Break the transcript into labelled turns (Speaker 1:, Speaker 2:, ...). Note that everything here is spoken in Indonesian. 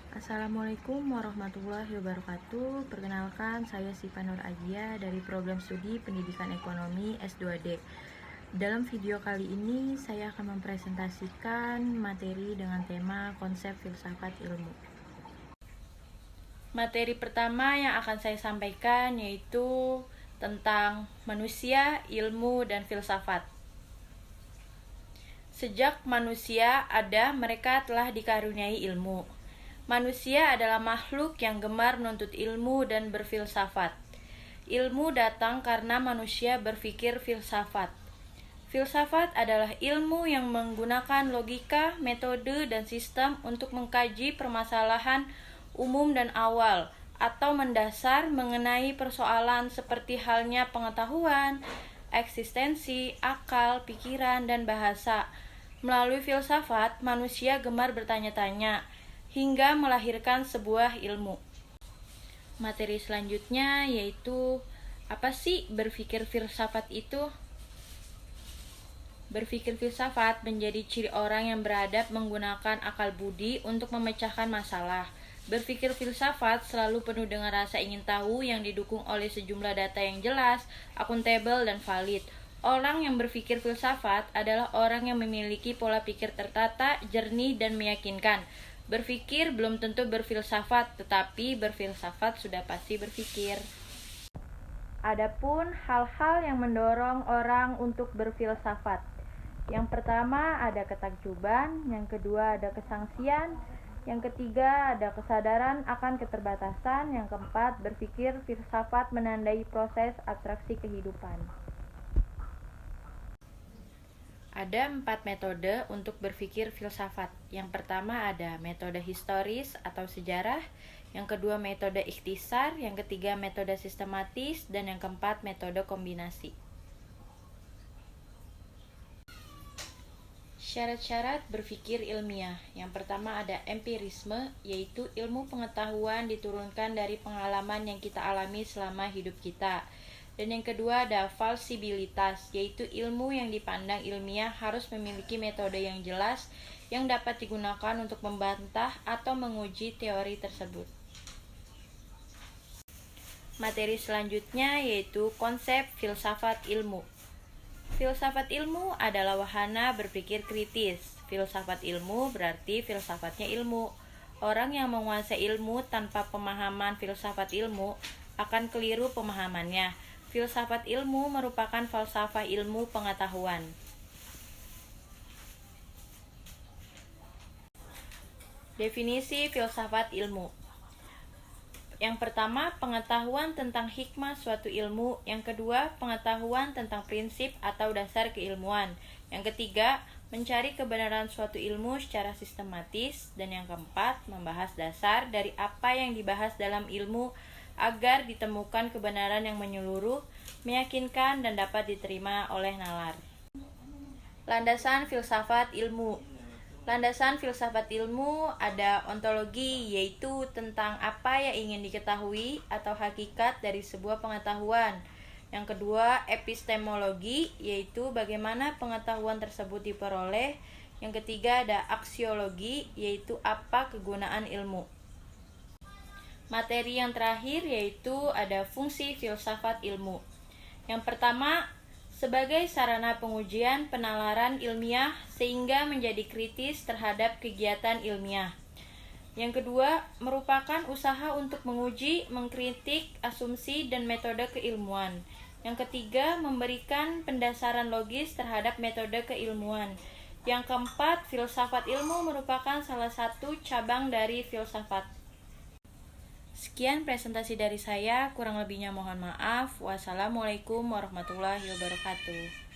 Speaker 1: Assalamualaikum warahmatullahi wabarakatuh. Perkenalkan, saya Siva Nur Ajia dari program studi Pendidikan Ekonomi S2D. Dalam video kali ini, saya akan mempresentasikan materi dengan tema konsep filsafat ilmu. Materi pertama yang akan saya sampaikan yaitu tentang manusia, ilmu, dan filsafat. Sejak manusia ada, mereka telah dikaruniai ilmu. Manusia adalah makhluk yang gemar menuntut ilmu dan berfilsafat. Ilmu datang karena manusia berpikir filsafat. Filsafat adalah ilmu yang menggunakan logika, metode, dan sistem untuk mengkaji permasalahan umum dan awal atau mendasar mengenai persoalan seperti halnya pengetahuan, eksistensi, akal, pikiran, dan bahasa. Melalui filsafat, manusia gemar bertanya-tanya hingga melahirkan sebuah ilmu. Materi selanjutnya yaitu apa sih berpikir filsafat itu? Berpikir filsafat menjadi ciri orang yang beradab menggunakan akal budi untuk memecahkan masalah. Berpikir filsafat selalu penuh dengan rasa ingin tahu yang didukung oleh sejumlah data yang jelas, akuntabel, dan valid. Orang yang berpikir filsafat adalah orang yang memiliki pola pikir tertata, jernih, dan meyakinkan. Berpikir belum tentu berfilsafat, tetapi berfilsafat sudah pasti berpikir. Adapun hal-hal yang mendorong orang untuk berfilsafat. Yang pertama ada ketakjuban, yang kedua ada kesangsian, yang ketiga ada kesadaran akan keterbatasan, yang keempat berpikir filsafat menandai proses abstraksi kehidupan. Ada 4 metode untuk berpikir filsafat. Yang pertama ada metode historis atau sejarah, yang kedua metode ikhtisar, yang ketiga metode sistematis, dan yang keempat metode kombinasi. Syarat-syarat berpikir ilmiah. Yang pertama ada empirisme, yaitu ilmu pengetahuan diturunkan dari pengalaman yang kita alami selama hidup kita. Dan yang kedua ada falsibilitas, yaitu ilmu yang dipandang ilmiah harus memiliki metode yang jelas yang dapat digunakan untuk membantah atau menguji teori tersebut. Materi selanjutnya yaitu konsep filsafat ilmu. Filsafat ilmu adalah wahana berpikir kritis. Filsafat ilmu berarti filsafatnya ilmu. Orang yang menguasai ilmu tanpa pemahaman filsafat ilmu akan keliru pemahamannya. Filsafat ilmu merupakan falsafah ilmu pengetahuan. Definisi filsafat ilmu. Yang pertama, pengetahuan tentang hikmah suatu ilmu. Yang kedua, pengetahuan tentang prinsip atau dasar keilmuan. Yang ketiga, mencari kebenaran suatu ilmu secara sistematis. Dan yang keempat, membahas dasar dari apa yang dibahas dalam ilmu agar ditemukan kebenaran yang menyeluruh, meyakinkan, dan dapat diterima oleh nalar. Landasan filsafat ilmu. Landasan filsafat ilmu ada ontologi, yaitu tentang apa yang ingin diketahui atau hakikat dari sebuah pengetahuan. Yang kedua, epistemologi, yaitu bagaimana pengetahuan tersebut diperoleh. Yang ketiga ada aksiologi, yaitu apa kegunaan ilmu. Materi yang terakhir yaitu ada fungsi filsafat ilmu. Yang pertama, sebagai sarana pengujian penalaran ilmiah sehingga menjadi kritis terhadap kegiatan ilmiah. Yang kedua, merupakan usaha untuk menguji, mengkritik asumsi dan metode keilmuan. Yang ketiga, memberikan pendasaran logis terhadap metode keilmuan. Yang keempat, filsafat ilmu merupakan salah satu cabang dari filsafat. Sekian presentasi dari saya, kurang lebihnya mohon maaf. Wassalamualaikum warahmatullahi wabarakatuh.